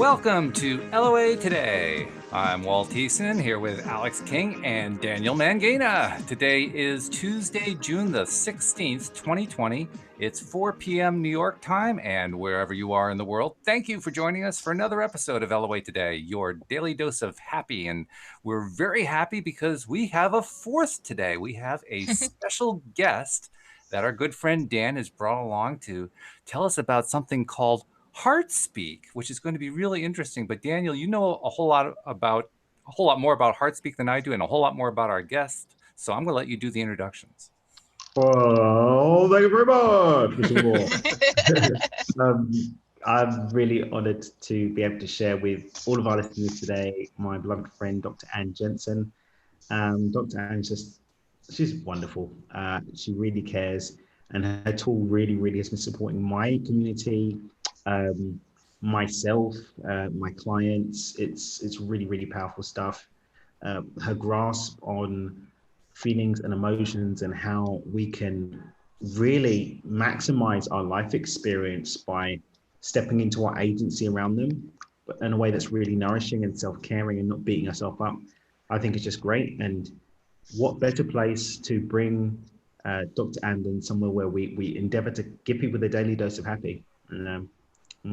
Welcome to LOA Today. I'm Walt here with Alex King and Daniel Mangana. Today is Tuesday, June the 16th, 2020. It's 4 p.m. New York time, and wherever you are in the world, thank you for joining us for another episode of LOA Today, your daily dose of happy. And we're very happy because we have a fourth today. We have a special guest that our good friend Dan has brought along to tell us about something called Heartspeak, which is going to be really interesting. But Daniel, you know a whole lot more about Heartspeak than I do, and a whole lot more about our guest. So I'm going to let you do the introductions. Well, thank you very much, Mr. Walt. I'm really honored to be able to share with all of our listeners today my beloved friend, Dr. Anne Jensen. Dr. Anne, she's wonderful. She really cares, and her tool really has been supporting my community, myself, my clients. It's really powerful stuff. Her grasp on feelings and emotions and how we can really maximize our life experience by stepping into our agency around them, but in a way that's really nourishing and self-caring and not beating ourselves up. I think it's just great. And what better place to bring Dr. Anne than somewhere where we endeavor to give people their daily dose of happy. And I'm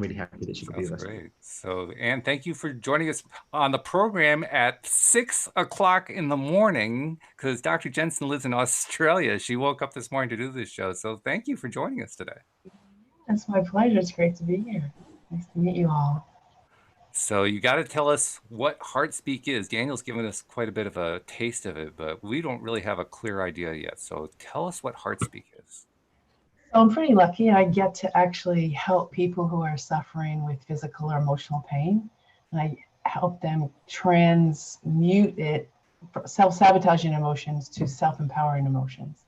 really happy that she could be with us. Great. So, Anne, thank you for joining us on the program at 6 o'clock in the morning, because Dr. Jensen lives in Australia. She woke up this morning to do this show. So thank you for joining us today. It's my pleasure. It's great to be here. Nice to meet you all. So you got to tell us what Heartspeak is. Daniel's given us quite a bit of a taste of it, but we don't really have a clear idea yet. So tell us what Heartspeak is. So I'm pretty lucky. I get to actually help people who are suffering with physical or emotional pain. And I help them transmute it, self-sabotaging emotions to self-empowering emotions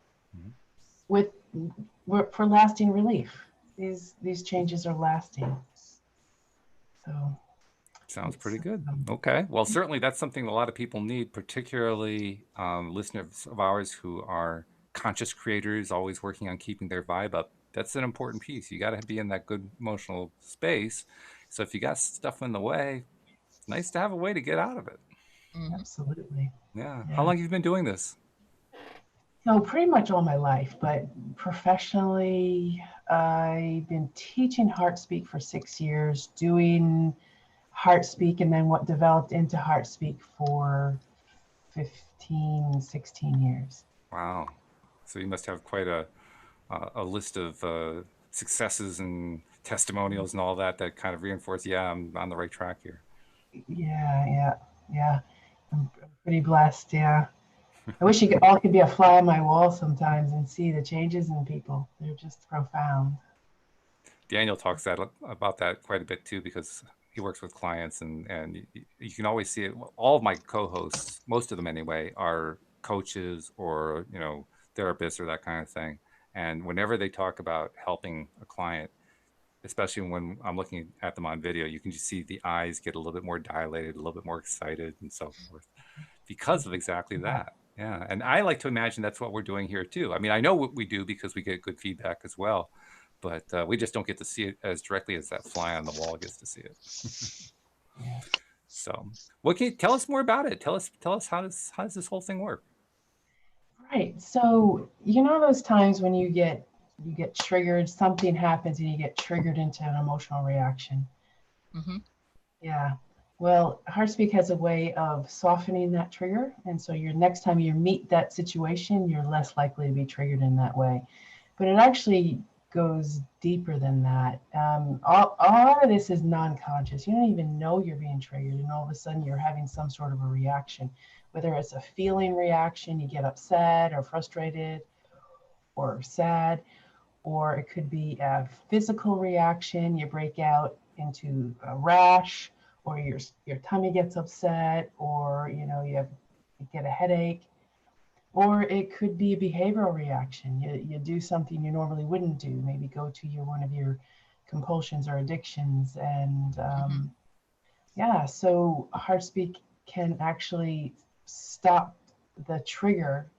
for lasting relief. These changes are lasting. So sounds pretty good. Okay. Well, certainly that's something a lot of people need, particularly listeners of ours who are conscious creators, always working on keeping their vibe up. That's an important piece. You got to be in that good emotional space. So if you got stuff in the way, it's nice to have a way to get out of it. Absolutely. Yeah. How long have you been doing this? So pretty much all my life, but professionally, I've been teaching Heartspeak for 6 years, doing Heartspeak, and then what developed into Heartspeak for 15, 16 years. Wow. So you must have quite a list of successes and testimonials and all that kind of reinforce, yeah, I'm on the right track here. Yeah. I'm pretty blessed, yeah. I wish you all could be a fly on my wall sometimes and see the changes in people. They're just profound. Daniel talks about that quite a bit too, because he works with clients, and you can always see it. All of my co-hosts, most of them anyway, are coaches or therapists or that kind of thing. And whenever they talk about helping a client, especially when I'm looking at them on video, you can just see the eyes get a little bit more dilated, a little bit more excited, and so forth, because of exactly that. Yeah, and I like to imagine that's what we're doing here too. I mean, I know what we do because we get good feedback as well, but we just don't get to see it as directly as that fly on the wall gets to see it. So, what can you tell us more about it? Tell us how does this whole thing work? Right. So those times when you get triggered, something happens and you get triggered into an emotional reaction. Yeah. Well, Heartspeak has a way of softening that trigger, and so next time you meet that situation, you're less likely to be triggered in that way. But it actually goes deeper than that. All of this is non-conscious. You don't even know you're being triggered, and all of a sudden you're having some sort of a reaction, whether it's a feeling reaction, you get upset or frustrated or sad, or it could be a physical reaction, you break out into a rash, or your tummy gets upset, or you get a headache. Or it could be a behavioral reaction. You do something you normally wouldn't do, maybe go to one of your compulsions or addictions. And so Heartspeak can actually stop the trigger,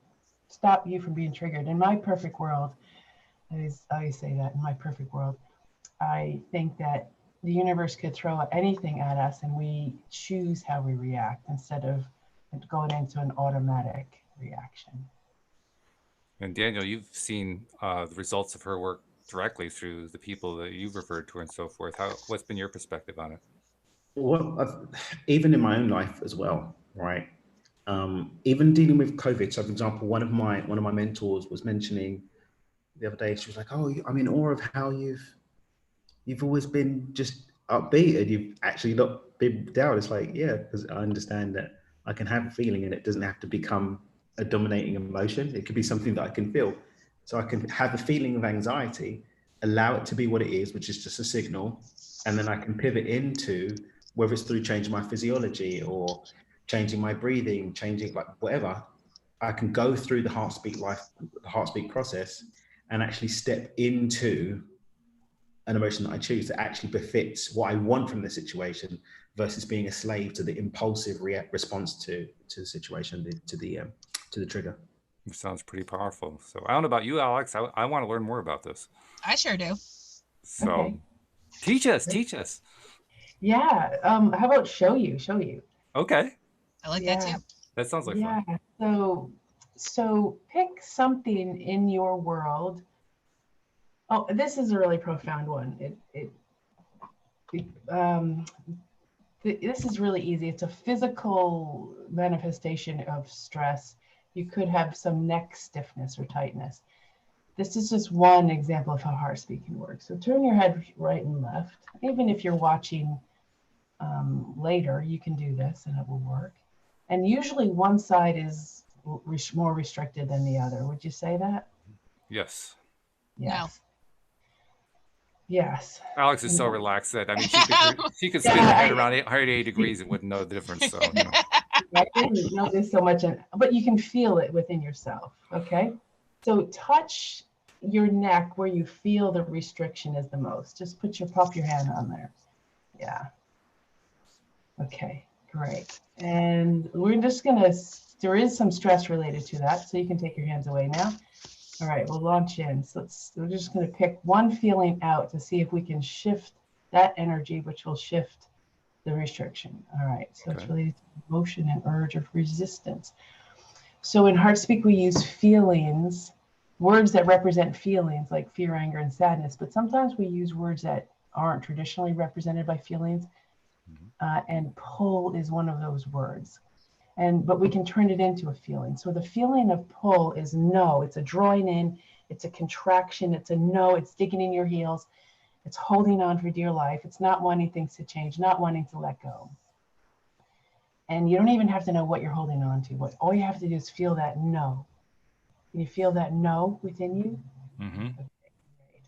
stop you from being triggered. In my perfect world, I always say that, in my perfect world, I think that the universe could throw anything at us and we choose how we react instead of going into an automatic reaction. And Daniel, you've seen the results of her work directly through the people that you've referred to and so forth. What's been your perspective on it? Well, even in my own life as well, right? Even dealing with COVID. So, for example, one of my mentors was mentioning the other day. She was like, "Oh, I'm in awe of how you've always been just upbeat and you've actually not been down." It's like, yeah, because I understand that I can have a feeling and it doesn't have to become a dominating emotion. It could be something that I can feel. So I can have a feeling of anxiety, allow it to be what it is, which is just a signal, and then I can pivot into whether it's through changing my physiology or changing my breathing, changing like whatever. I can go through the heartspeak process and actually step into an emotion that I choose that actually befits what I want from the situation versus being a slave to the impulsive response to the situation, to the trigger. It sounds pretty powerful. So I don't know about you, Alex. I want to learn more about this. I sure do. So Okay. teach us. Yeah. How about show you? Okay. I like that too. That sounds like fun. So pick something in your world. Oh, this is a really profound one. This is really easy. It's a physical manifestation of stress. You could have some neck stiffness or tightness. This is just one example of how Heartspeak can work. So turn your head right and left. Even if you're watching later, you can do this and it will work. And usually one side is more restricted than the other. Would you say that? Yes. Yes. No. Yes. Alex is so relaxed that, I mean, she could spin her head around 180 degrees and wouldn't know the difference. So, you know. I didn't know there's so much, but you can feel it within yourself. Okay. So touch your neck where you feel the restriction is the most. Just pop your hand on there. Yeah. Okay, great. And we're just there is some stress related to that, so you can take your hands away now. All right, we'll launch in. So we're just going to pick one feeling out to see if we can shift that energy, which will shift the restriction. All right, so It's related to emotion and urge of resistance. So in Heartspeak, we use feelings, words that represent feelings like fear, anger, and sadness, but sometimes we use words that aren't traditionally represented by feelings, and pull is one of those words. But we can turn it into a feeling. So the feeling of pull is no. It's a drawing in, it's a contraction, it's a no, it's digging in your heels, it's holding on for dear life, it's not wanting things to change, not wanting to let go. And you don't even have to know what you're holding on to. All you have to do is feel that no. Can you feel that no within you? Mm-hmm. Okay, great.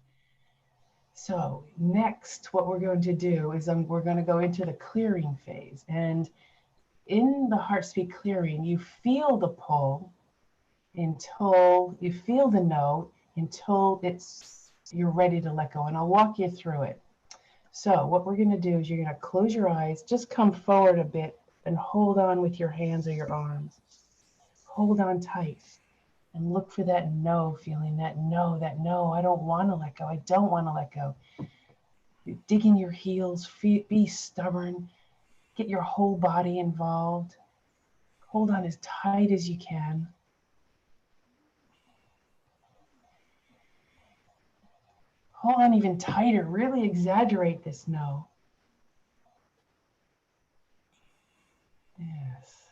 So next, what we're going to do is we're going to go into the clearing phase. And in the Heartspeak clearing, you feel the pull until you feel the no, until you're ready to let go. And I'll walk you through it. So what we're going to do is you're going to close your eyes, just come forward a bit and hold on with your hands or your arms. Hold on tight and look for that no feeling, that no, I don't want to let go. I don't want to let go. You're digging your heels, be stubborn. Get your whole body involved. Hold on as tight as you can. Hold on even tighter. Really exaggerate this no. Yes.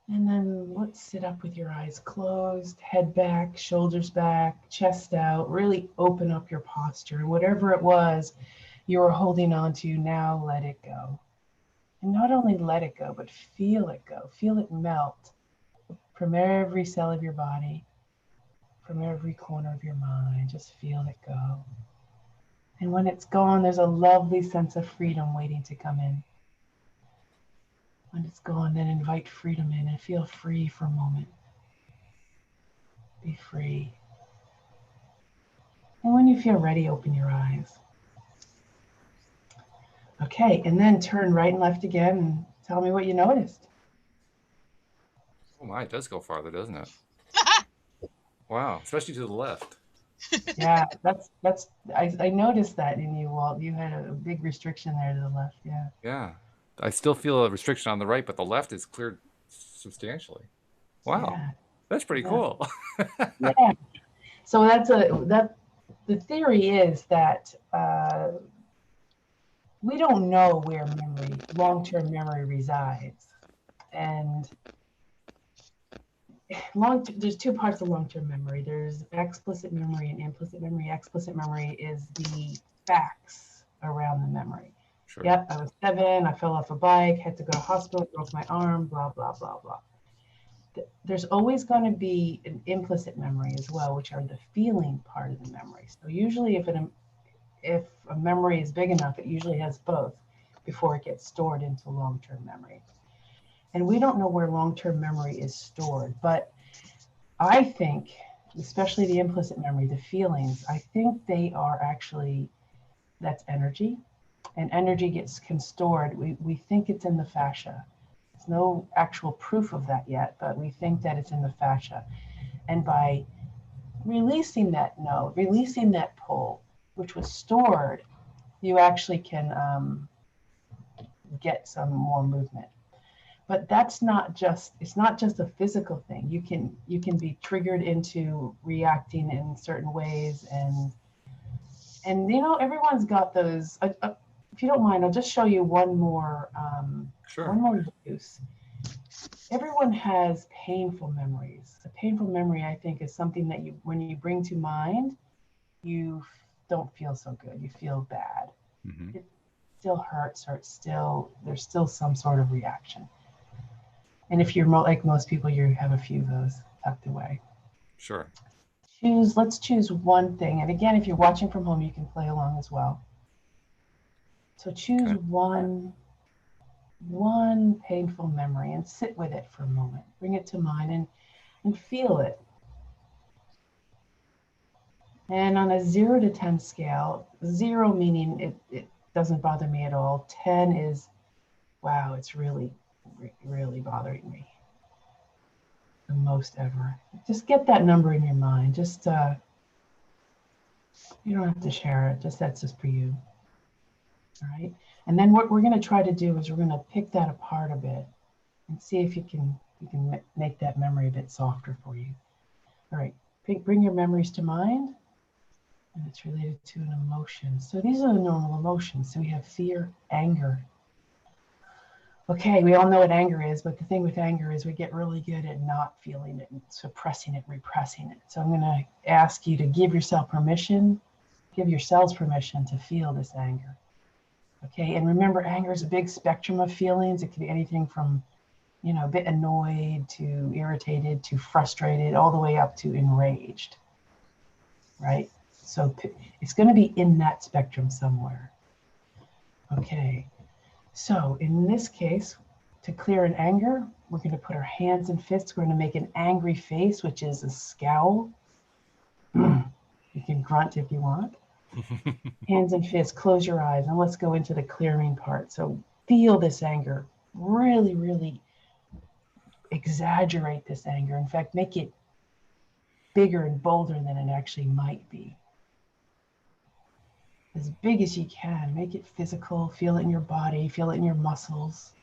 And then let's sit up with your eyes closed, head back, shoulders back, chest out. Really open up your posture. And whatever it was you were holding on to, now let it go. And not only let it go, but feel it go. Feel it melt from every cell of your body, from every corner of your mind. Just feel it go. And when it's gone, there's a lovely sense of freedom waiting to come in. When it's gone, then invite freedom in and feel free for a moment. Be free. And when you feel ready, open your eyes. Okay, and then turn right and left again and tell me what you noticed. Oh my, it does go farther, doesn't it? Wow, especially to the left. Yeah, I noticed that in you, Walt. You had a big restriction there to the left. Yeah. Yeah. I still feel a restriction on the right, but the left is cleared substantially. Wow. Yeah. That's pretty Yeah. cool. Yeah. So the theory is that we don't know where long-term memory resides. And there's two parts of long-term memory. There's explicit memory and implicit memory. Explicit memory is the facts around the memory. Sure. Yep, I was 7, I fell off a bike, had to go to hospital, broke my arm, blah, blah, blah, blah. There's always going to be an implicit memory as well, which are the feeling part of the memory. So usually if a memory is big enough, it usually has both before it gets stored into long-term memory. And we don't know where long-term memory is stored, but I think, especially the implicit memory, the feelings, I think they are actually, that's energy, and energy gets stored. We think it's in the fascia. There's no actual proof of that yet, but we think that it's in the fascia. And by releasing that node, releasing that pull, which was stored, you actually can get some more movement. But it's not just a physical thing. You can be triggered into reacting in certain ways, and everyone's got those. If you don't mind, I'll just show you one more Sure. one more use. Everyone has painful memories. A painful memory, I think, is something that when you bring to mind, you don't feel so good. You feel bad. Mm-hmm. It still hurts, or there's still some sort of reaction. And if you're like most people, you have a few of those tucked away. Sure. Let's choose one thing. And again, if you're watching from home, you can play along as well. So choose one painful memory and sit with it for a moment. Bring it to mind and feel it. And on a 0 to 10 scale, 0 meaning it doesn't bother me at all. 10 is, wow, it's really, really bothering me. The most ever. Just get that number in your mind. Just you don't have to share it. That's just for you. All right. And then what we're going to try to do is we're going to pick that apart a bit and see if you can make that memory a bit softer for you. All right. Bring your memories to mind, and it's related to an emotion. So these are the normal emotions. So we have fear, anger. Okay, we all know what anger is, but the thing with anger is we get really good at not feeling it and suppressing it, repressing it. So I'm going to ask you to give yourselves permission to feel this anger. Okay, and remember, anger is a big spectrum of feelings. It can be anything from, a bit annoyed to irritated to frustrated, all the way up to enraged, right? So it's going to be in that spectrum somewhere. Okay. So in this case, to clear an anger, we're going to put our hands and fists. We're going to make an angry face, which is a scowl. You can grunt if you want. Hands and fists, close your eyes, and let's go into the clearing part. So feel this anger. Really, really exaggerate this anger. In fact, make it bigger and bolder than it actually might be. As big as you can. Make it physical. Feel it in your body. Feel it in your muscles,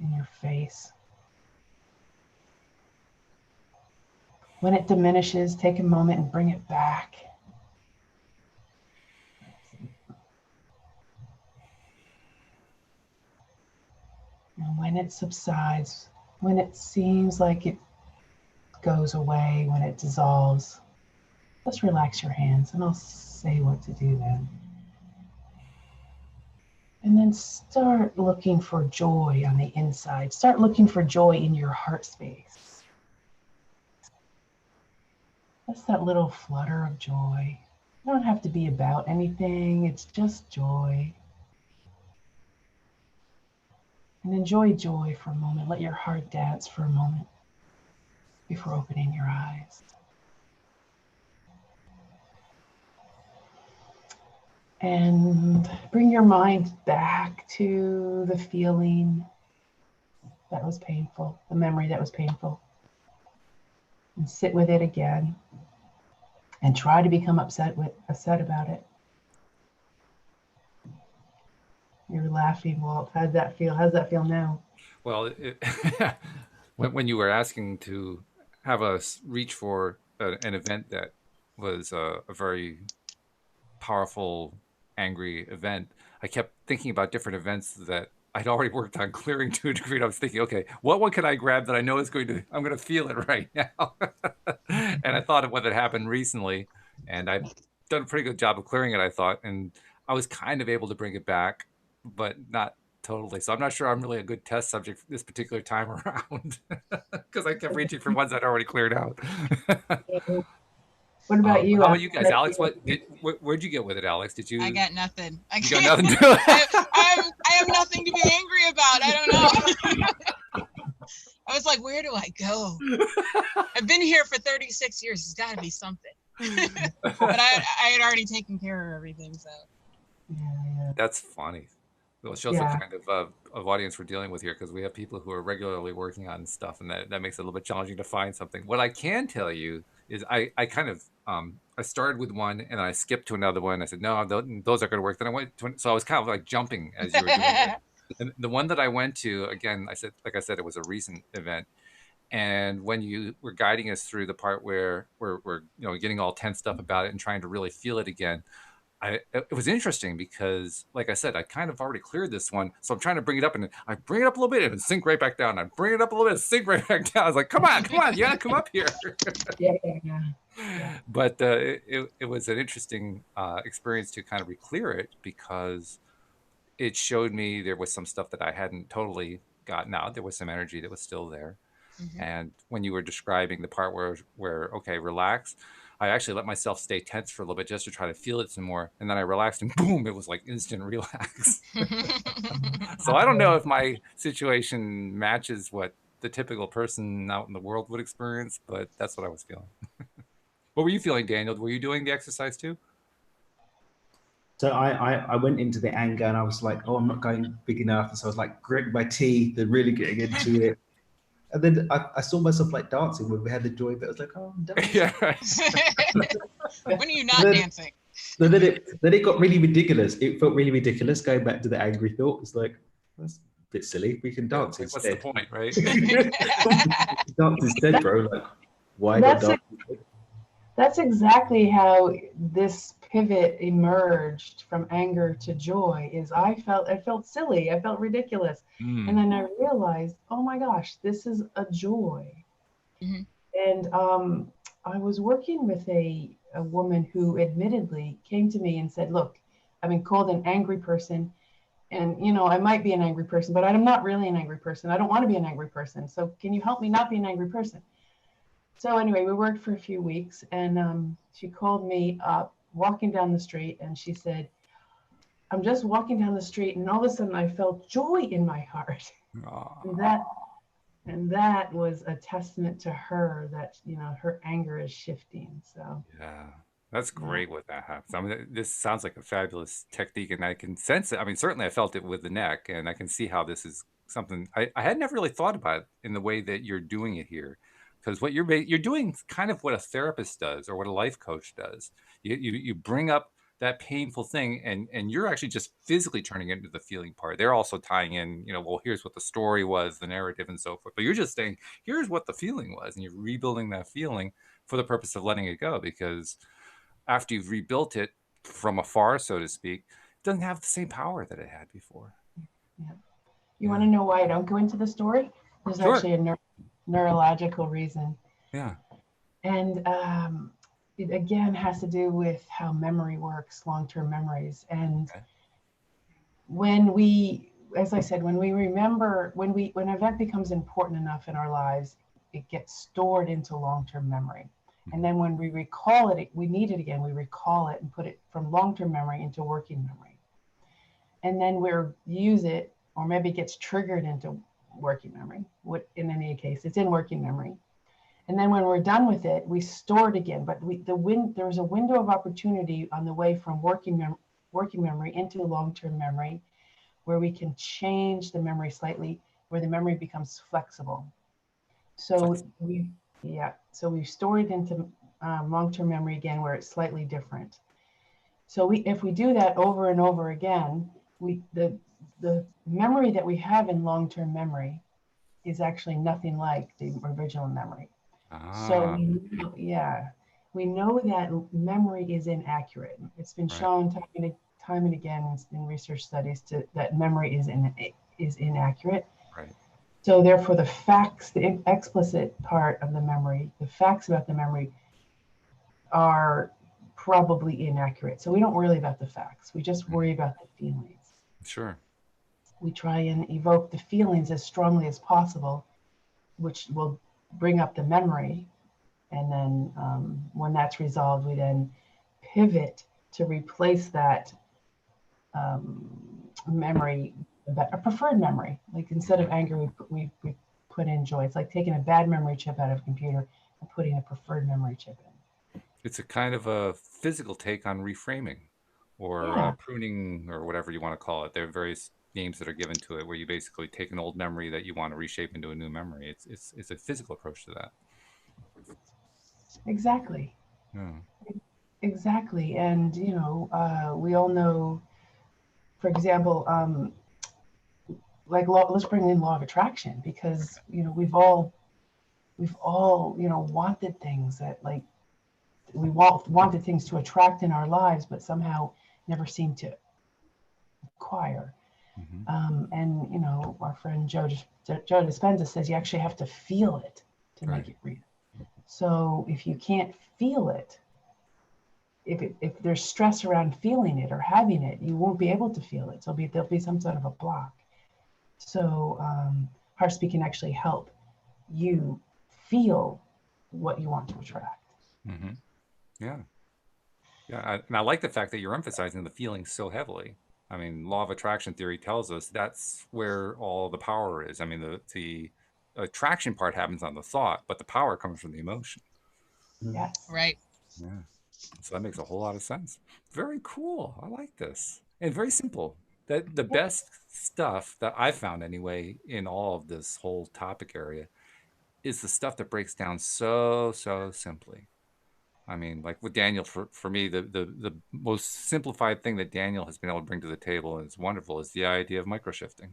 in your face. When it diminishes, take a moment and bring it back. And when it subsides, when it seems like it goes away, when it dissolves, just relax your hands and I'll say what to do then. And then start looking for joy on the inside. Start looking for joy in your heart space. That's that little flutter of joy. You don't have to be about anything. It's just joy. And enjoy joy for a moment. Let your heart dance for a moment before opening your eyes. And bring your mind back to the feeling that was painful, the memory that was painful. And sit with it again. and try to become upset about it. You're laughing, Walt. How's that feel? How's that feel now? Well, when you were asking to have us reach for an event that was a very powerful, angry event, I kept thinking about different events that I'd already worked on clearing to a degree. I was thinking, okay, what one can I grab that I know is I'm going to feel it right now? And I thought of what had happened recently, and I've done a pretty good job of clearing it, I thought, and I was kind of able to bring it back, but not totally. So I'm not sure I'm really a good test subject this particular time around because I kept reaching for ones I'd already cleared out. What about you? How about you guys, Alex? Where'd you get with it, Alex? Did you? I got nothing. You got nothing to do. I have nothing to be angry about. I don't know. I was like, where do I go? I've been here for 36 years. There's got to be something. But I had already taken care of everything, so. Yeah. That's funny. Well, it shows what kind of audience we're dealing with here, because we have people who are regularly working on stuff, and that makes it a little bit challenging to find something. What I can tell you is I kind of I started with one and I skipped to another one. I said, no, those are going to work. Then I went to, so I was kind of like jumping as you were doing it. And the one that I went to, again, like I said, it was a recent event. And when you were guiding us through the part where we're getting all tensed up about it and trying to really feel it again, it was interesting because, like I said, I kind of already cleared this one. So I'm trying to bring it up, and I bring it up a little bit and sink right back down. I bring it up a little bit and sink right back down. I was like, come on, you gotta come up here. Yeah. But it was an interesting experience to kind of re-clear it, because it showed me there was some stuff that I hadn't totally gotten out. There was some energy that was still there. Mm-hmm. And when you were describing the part where okay, relax, I actually let myself stay tense for a little bit just to try to feel it some more. And then I relaxed, and boom, it was like instant relax. So I don't know if my situation matches what the typical person out in the world would experience, but that's what I was feeling. What were you feeling, Daniel? Were you doing the exercise too? So I went into the anger, and I was like, oh, I'm not going big enough. And so I was like gritting my teeth and really getting into it. And then I saw myself like dancing when we had the joy bit. I was like, oh, I'm dancing. Yeah. When are you not dancing? Then it got really ridiculous. It felt really ridiculous going back to the angry thought. It's like, that's a bit silly. We can dance instead. What's the point, right? Dance instead, bro. Like, why not dance? That's exactly how this pivot emerged from anger to joy. I felt silly. I felt ridiculous. And then I realized, oh my gosh, this is a joy. Mm-hmm. And I was working with a woman who admittedly came to me and said, look, I've been called an angry person. And, I might be an angry person, but I'm not really an angry person. I don't want to be an angry person. So can you help me not be an angry person? So anyway, we worked for a few weeks, and she called me up walking down the street, and she said, I'm just walking down the street, and all of a sudden I felt joy in my heart. And that was a testament to her that, her anger is shifting. So yeah, that's great when that happens. I mean, this sounds like a fabulous technique, and I can sense it. I mean, certainly I felt it with the neck, and I can see how this is something I had never really thought about in the way that you're doing it here. Because what you're doing kind of what a therapist does or what a life coach does. You bring up that painful thing, and you're actually just physically turning it into the feeling part. They're also tying in, well, here's what the story was, the narrative, and so forth. But you're just saying, here's what the feeling was, and you're rebuilding that feeling for the purpose of letting it go. Because after you've rebuilt it from afar, so to speak, it doesn't have the same power that it had before. Yeah. You want to know why I don't go into the story? There's actually a neurological reason. Yeah. And it again has to do with how memory works, long-term memories. And when we, as I said, when we remember, when an event becomes important enough in our lives, it gets stored into long-term memory. And then when we recall it, we need it again, we recall it and put it from long-term memory into working memory. And then use it, or maybe it gets triggered into working memory. In any case, it's in working memory. And then when we're done with it, we store it again. But there's a window of opportunity on the way from working memory into long-term memory, where we can change the memory slightly, where the memory becomes flexible. So we store it into long-term memory again, where it's slightly different. So if we do that over and over again, the memory that we have in long-term memory is actually nothing like the original memory. So we know that memory is inaccurate. It's been shown time and again in research studies that memory is inaccurate. Right. So therefore, the facts, the explicit part of the memory, the facts about the memory are probably inaccurate. So we don't worry about the facts. We just worry about the feelings. Sure. We try and evoke the feelings as strongly as possible, which will bring up the memory. And then when that's resolved, we then pivot to replace that memory, a preferred memory. Like instead of anger, we put in joy. It's like taking a bad memory chip out of a computer and putting a preferred memory chip in. It's a kind of a physical take on reframing or pruning or whatever you want to call it. There are various names that are given to it where you basically take an old memory that you want to reshape into a new memory. It's a physical approach to that. Exactly. Yeah. Exactly. And, we all know, for example, let's bring in law of attraction, because, we've all, wanted things that we wanted things to attract in our lives, but somehow never seem to acquire. Mm-hmm. And, our friend Joe Dispenza says you actually have to feel it to make it real. So if you can't feel it, if there's stress around feeling it or having it, you won't be able to feel it. So there'll be some sort of a block. So Heartspeak can actually help you feel what you want to attract. Mm-hmm. Yeah. Yeah. And I like the fact that you're emphasizing the feelings so heavily. I mean, law of attraction theory tells us that's where all the power is. I mean, the attraction part happens on the thought, but the power comes from the emotion. Yes. Right. Yeah. So that makes a whole lot of sense. Very cool. I like this. And very simple. That the best stuff that I've found anyway in all of this whole topic area is the stuff that breaks down so simply. I mean, like with Daniel, for me, the most simplified thing that Daniel has been able to bring to the table, and it's wonderful, is the idea of microshifting.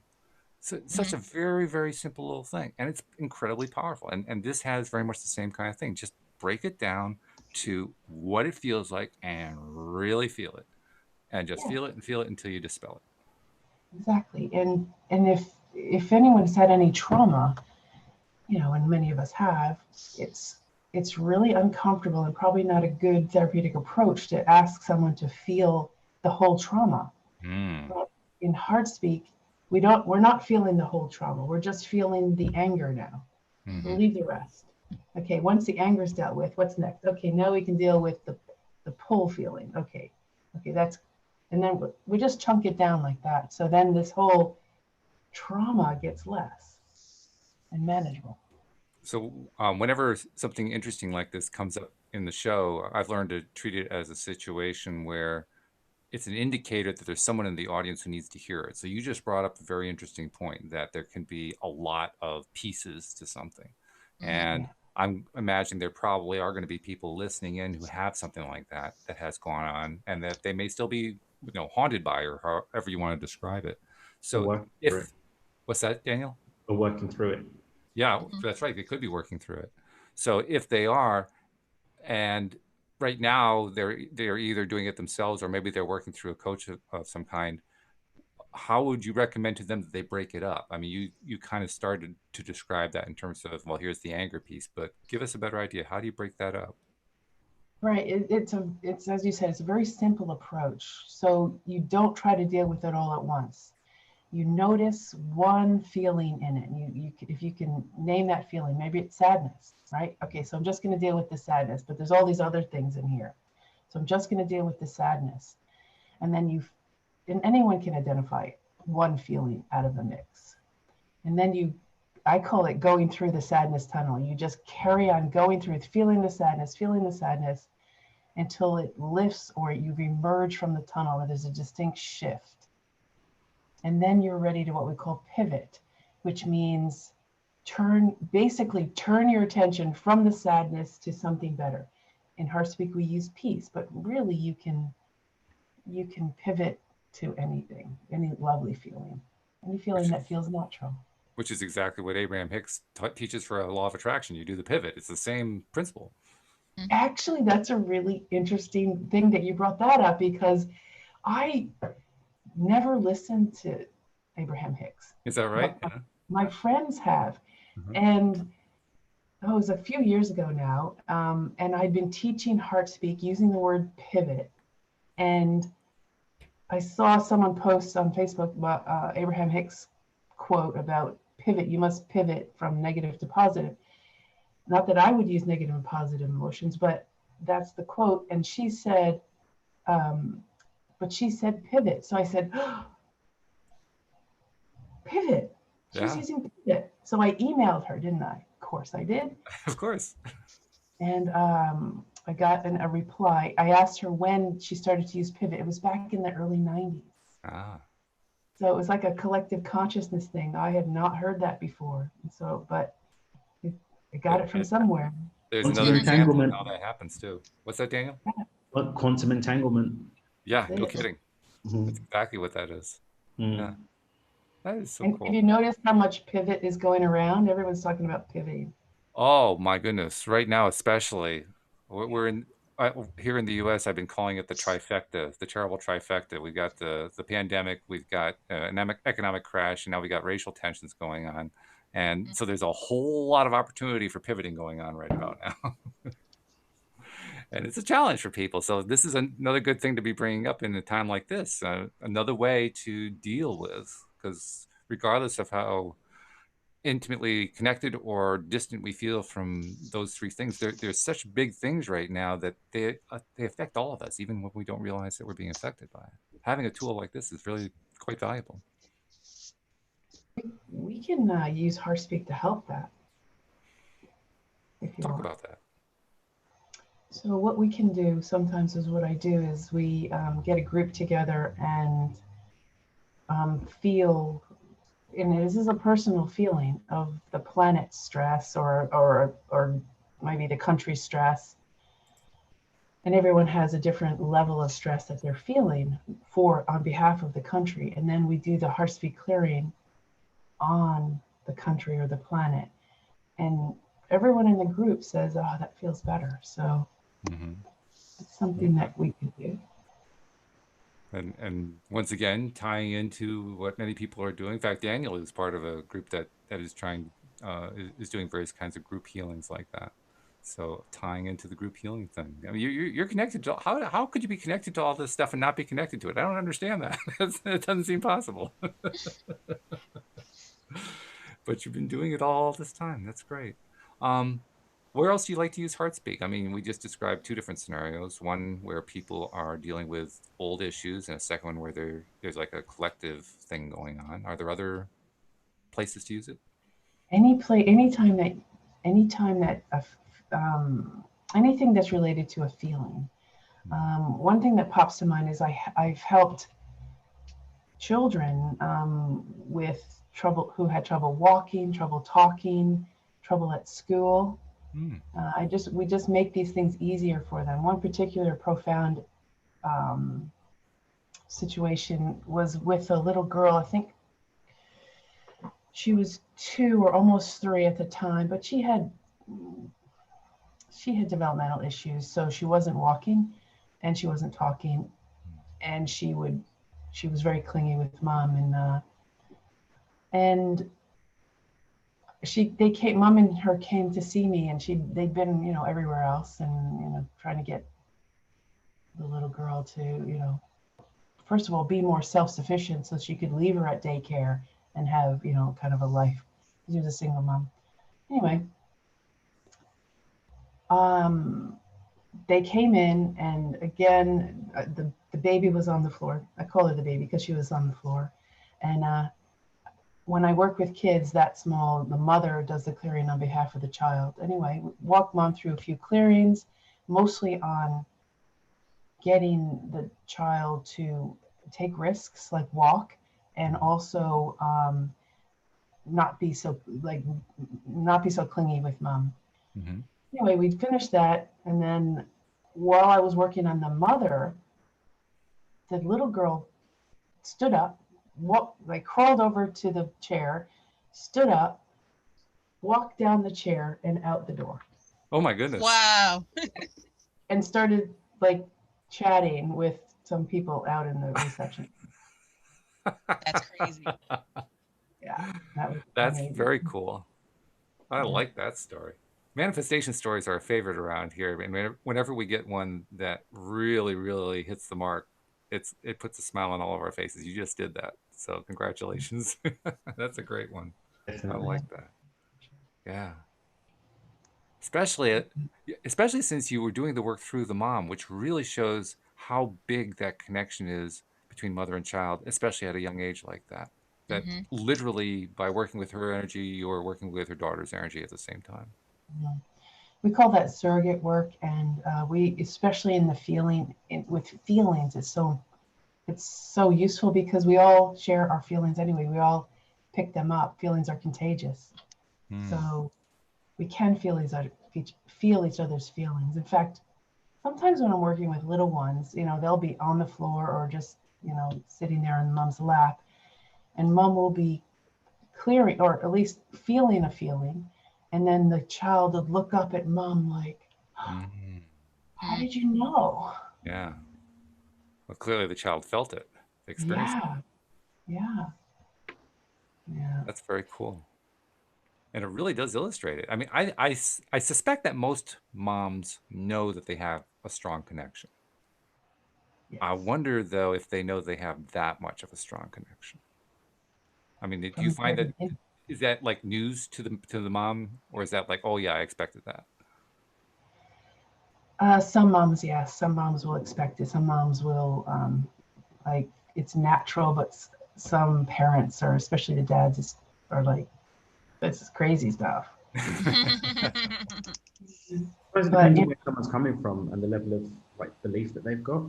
So it's such a very, very simple little thing, and it's incredibly powerful. And this has very much the same kind of thing. Just break it down to what it feels like and really feel it. And just feel it and feel it until you dispel it. Exactly. And if anyone's had any trauma, and many of us have, it's really uncomfortable and probably not a good therapeutic approach to ask someone to feel the whole trauma. But in Heartspeak, we're not feeling the whole trauma. We're just feeling the anger now. We'll leave the rest. Okay, once the anger's dealt with, what's next? Okay, now we can deal with the pull feeling. Okay, and then we just chunk it down like that. So then this whole trauma gets less and manageable. So whenever something interesting like this comes up in the show, I've learned to treat it as a situation where it's an indicator that there's someone in the audience who needs to hear it. So you just brought up a very interesting point that there can be a lot of pieces to something. And I'm imagining there probably are going to be people listening in who have something like that has gone on, and that they may still be, haunted by, or however you want to describe it. So what's that, Daniel? Or working through it. Yeah, that's right. They could be working through it. So if they are, and right now they're either doing it themselves or maybe they're working through a coach of some kind, how would you recommend to them that they break it up? I mean, you kind of started to describe that in terms of, well, here's the anger piece, but give us a better idea. How do you break that up? Right. It's as you said, it's a very simple approach. So you don't try to deal with it all at once. You notice one feeling in it. If you can name that feeling, maybe it's sadness, right? Okay, so I'm just going to deal with the sadness, but there's all these other things in here. So I'm just going to deal with the sadness. And then anyone can identify one feeling out of the mix. And then I call it going through the sadness tunnel. You just carry on going through it, feeling the sadness, until it lifts or you've emerged from the tunnel and there's a distinct shift. And then you're ready to what we call pivot, which means turn your attention from the sadness to something better. in Heartspeak we use peace, but really you can pivot to anything, any lovely feeling, any feeling that feels natural. Which is exactly what Abraham Hicks teaches for a law of attraction. You do the pivot. It's the same principle. Actually, that's a really interesting thing that you brought that up, because I never listened to Abraham Hicks. Is that right? My friends have. And it was a few years ago now, and I'd been teaching Heartspeak using the word pivot. And I saw someone post on Facebook about Abraham Hicks' quote about pivot. You must pivot from negative to positive. Not that I would use negative and positive emotions, but that's the quote. And she said, but she said pivot. So I said, oh, pivot. She's using pivot. So I emailed her, didn't I? Of course I did. Of course. And I got a reply. I asked her when she started to use pivot. It was back in the early 90s. So it was like a collective consciousness thing. I had not heard that before. And so, but I got it from somewhere. There's another example of how that happens too. What's that, Daniel? Quantum entanglement. Yeah, no kidding. That's exactly what that is. Yeah. That is so cool. Have you noticed how much pivot is going around? Everyone's talking about pivoting. Oh my goodness! Right now, especially, we're in here in the U.S. I've been calling it the trifecta, the terrible trifecta. We've got the pandemic, we've got an economic crash, and now we got racial tensions going on, and so there's a whole lot of opportunity for pivoting going on right about now. And it's a challenge for people. So this is another good thing to be bringing up in a time like this. Another way to deal with, because regardless of how intimately connected or distant we feel from those three things, there's such big things right now that they affect all of us, even when we don't realize that we're being affected by it. Having a tool like this is really quite valuable. We can use Heartspeak to help that. Talk about that. So what we can do sometimes is what I do is we get a group together and feel, and this is a personal feeling of the planet's stress or maybe the country's stress. And everyone has a different level of stress that they're feeling on behalf of the country. And then we do the Heartspeak clearing on the country or the planet. And everyone in the group says, oh, that feels better. So it's something that we can do. And once again, tying into what many people are doing. In fact, Daniel is part of a group that is is doing various kinds of group healings like that. So tying into the group healing thing. I mean, you're connected to, how could you be connected to all this stuff and not be connected to it? I don't understand that. It doesn't seem possible. But you've been doing it all this time. That's great. Where else do you like to use Heartspeak? I mean, we just described two different scenarios. One where people are dealing with old issues, and a second one where there's like a collective thing going on. Are there other places to use it? Anytime that anything that's related to a feeling. One thing that pops to mind is I've helped children with trouble, who had trouble walking, trouble talking, trouble at school. We just make these things easier for them. One particular profound situation was with a little girl. I think she was 2 or almost 3 at the time, but she had developmental issues. So she wasn't walking and she wasn't talking, and she was very clingy with mom, and mom and her came to see me, and they'd been, everywhere else, and, trying to get the little girl to, first of all, be more self-sufficient so she could leave her at daycare and have, kind of a life. She was a single mom. Anyway, they came in, and again, the baby was on the floor. I call her the baby because she was on the floor. And when I work with kids that small, the mother does the clearing on behalf of the child. Anyway, walk mom through a few clearings, mostly on getting the child to take risks like walk, and also not be so clingy with mom. Anyway, we finished that, and then while I was working on the mother, the little girl stood up, crawled over to the chair, stood up, walked down the chair and out the door. Oh my goodness. Wow. And started like chatting with some people out in the reception. That's crazy. Yeah, That's amazing. very cool. I like that story. Manifestation stories are a favorite around here. And whenever we get one that really, really hits the mark, it puts a smile on all of our faces. You just did that. So congratulations. That's a great one. Definitely. I like that. Yeah. Especially since you were doing the work through the mom, which really shows how big that connection is between mother and child, especially at a young age like that. That literally by working with her energy, you're working with her daughter's energy at the same time. We call that surrogate work, and we, especially in the with feelings, it's so useful because we all share our feelings anyway. We all pick them up. Feelings are contagious, so we can feel each other's feelings. In fact, sometimes when I'm working with little ones, they'll be on the floor or just sitting there in mom's lap, and mom will be clearing or at least feeling a feeling, and then the child would look up at mom like, how did you know? Yeah. Well, clearly the child felt it, experienced it. Yeah. That's very cool. And it really does illustrate it. I mean, I suspect that most moms know that they have a strong connection. Yes. I wonder, though, if they know they have that much of a strong connection. I mean, do you find that, is that like news to the mom, or is that like, oh yeah, I expected that? Some moms, yes. Some moms will expect it. Some moms will, like, it's natural, but some parents, or especially the dads, are like, this is crazy stuff. It depends on where someone's coming from and the level of like belief that they've got.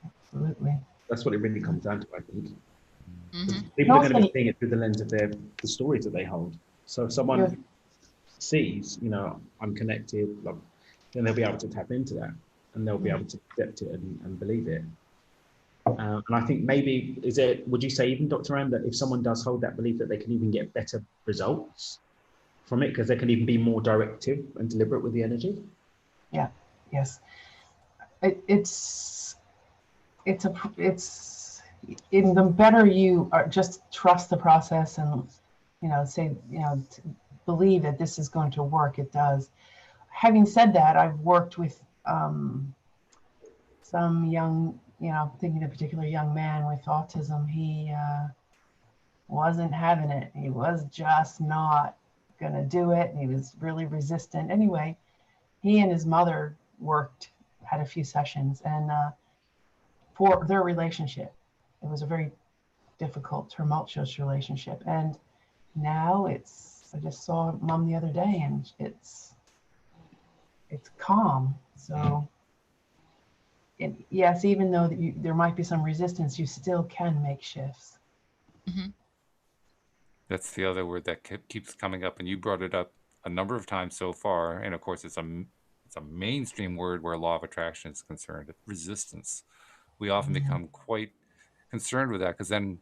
Absolutely. That's what it really comes down to, I think. People are going to be seeing it through the lens of the stories that they hold. So if someone sees, I'm connected, then they'll be able to tap into that, and they'll be able to accept it and believe it. And I think maybe, would you say even, Dr. M, that if someone does hold that belief, that they can even get better results from it, because they can even be more directive and deliberate with the energy? Yeah, yes. It's in the better you are, just trust the process and, believe that this is going to work, it does. Having said that, I've worked with some young, thinking of a particular young man with autism. He wasn't having it. He was just not going to do it. And he was really resistant. Anyway, he and his mother had a few sessions, and for their relationship, it was a very difficult, tumultuous relationship. And now I just saw mom the other day, and it's calm. So yes, even though there might be some resistance, you still can make shifts. That's the other word that keeps coming up, and you brought it up a number of times so far. And of course, it's a mainstream word where law of attraction is concerned. Resistance. We often become quite concerned with that, because then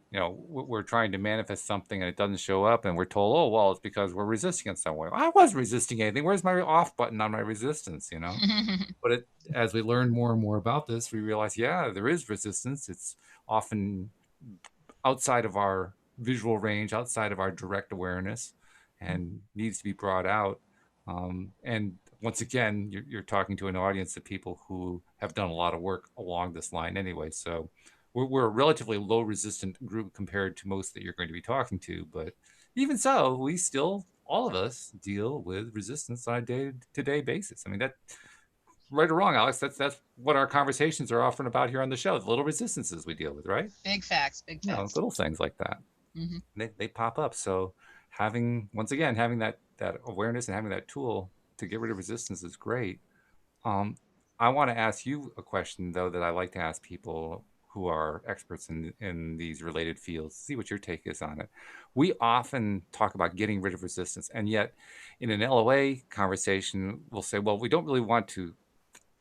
we're trying to manifest something and it doesn't show up, and we're told, oh well, it's because we're resisting in some way. I wasn't resisting anything. Where's my off button on my resistance? But as we learn more and more about this, we realize, yeah, there is resistance. It's often outside of our visual range, outside of our direct awareness, and needs to be brought out. And once again, you're talking to an audience of people who have done a lot of work along this line anyway. So we're a relatively low resistant group compared to most that you're going to be talking to. But even so, we still, all of us, deal with resistance on a day-to-day basis. I mean, that, right or wrong, Alex, that's what our conversations are often about here on the show. The little resistances we deal with, right? Big facts. Little things like that. They pop up. So having that awareness and having that tool to get rid of resistance is great. I want to ask you a question, though, that I like to ask people who are experts in these related fields, see what your take is on it. We often talk about getting rid of resistance, and yet in an LOA conversation, we'll say, well, we don't really want to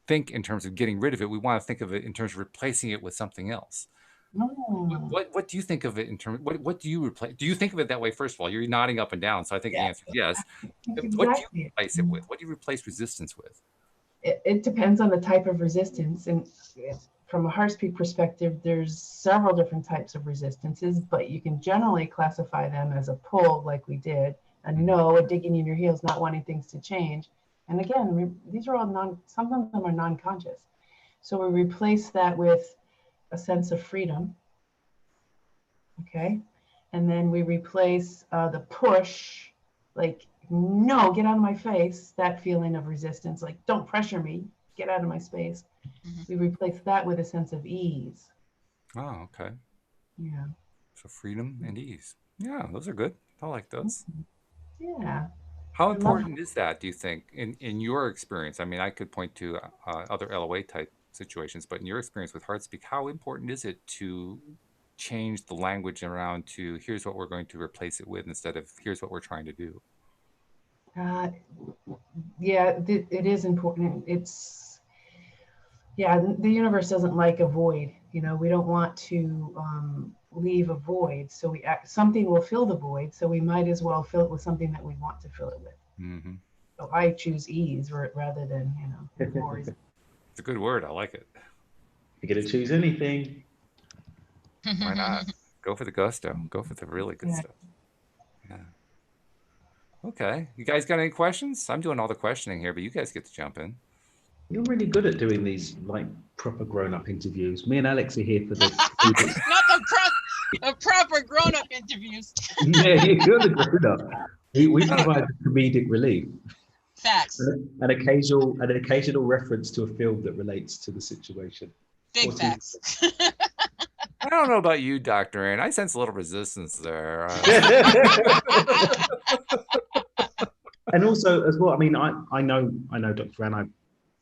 think in terms of getting rid of it. We want to think of it in terms of replacing it with something else. What do you think of it in terms? What do you replace? Do you think of it that way? First of all, you're nodding up and down, so I think the answer is yes. Exactly. What do you replace it with? What do you replace resistance with? It depends on the type of resistance, and from a Heartspeak perspective, there's several different types of resistances, but you can generally classify them as a pull, like we did, a no, a digging in your heels, not wanting things to change. And again, these are all some of them are non-conscious. So we replace that with a sense of freedom. Okay. And then we replace the push, like, no, get out of my face, that feeling of resistance, like, don't pressure me, get out of my space. We replace that with a sense of ease. Oh, okay. Yeah. So freedom and ease. Yeah, those are good. I like those. Yeah. How important is that, do you think, in your experience? I mean, I could point to other LOA type situations, but in your experience with Heartspeak, how important is it to change the language around to here's what we're going to replace it with instead of here's what we're trying to do? Yeah, it is important. It's, yeah, the universe doesn't like a void. You know, we don't want to leave a void. So something will fill the void. So we might as well fill it with something that we want to fill it with. So I choose ease rather than, more. It's a good word. I like it. You're going to choose anything. Why not? Go for the gusto. Go for the really good stuff. Yeah. Okay. You guys got any questions? I'm doing all the questioning here, but you guys get to jump in. You're really good at doing these like proper grown-up interviews. Me and Alex are here for the not the proper grown-up interviews. Yeah, you're the grown-up. We provide comedic relief. Facts. An occasional reference to a film that relates to the situation. Big facts. I don't know about you, Dr. Ann. I sense a little resistance there. And also, as well, I mean, I know Dr. Ann. I've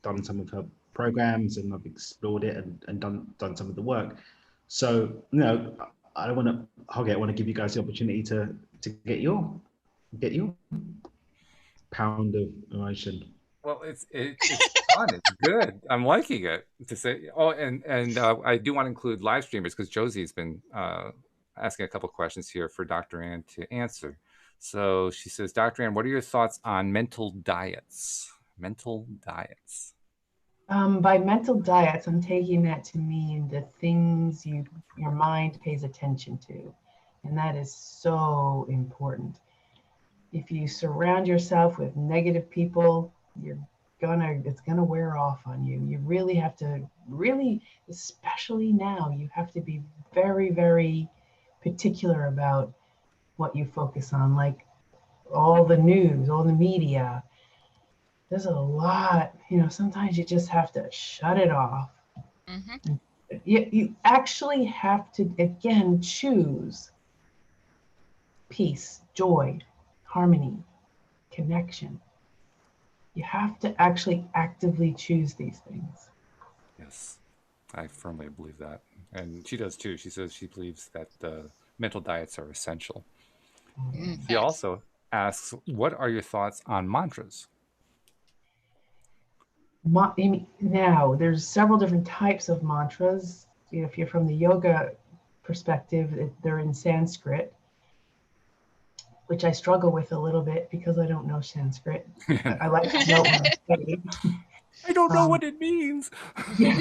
done some of her programs and I've explored it and done some of the work. So, I don't want to hog it. I want to give you guys the opportunity to get your pound of emotion. Well, it's fun. It's good. I'm liking it. To say, and I do want to include live streamers because Josie's been asking a couple questions here for Dr. Ann to answer. So she says, Dr. Ann, what are your thoughts on mental diets? Mental diets. By mental diets, I'm taking that to mean the things your mind pays attention to, and that is so important. If you surround yourself with negative people, it's gonna wear off on you. You really have to, especially now, you have to be very, very particular about what you focus on, like all the news, all the media. There's a lot, sometimes you just have to shut it off. You actually have to, again, choose peace, joy, harmony, connection. You have to actually actively choose these things. Yes, I firmly believe that. And she does too. She says she believes that mental diets are essential. She also asks, what are your thoughts on mantras? Now, there's several different types of mantras. If you're from the yoga perspective, they're in Sanskrit, which I struggle with a little bit because I don't know Sanskrit. I like to know what I'm studying. I don't know what it means. Yeah.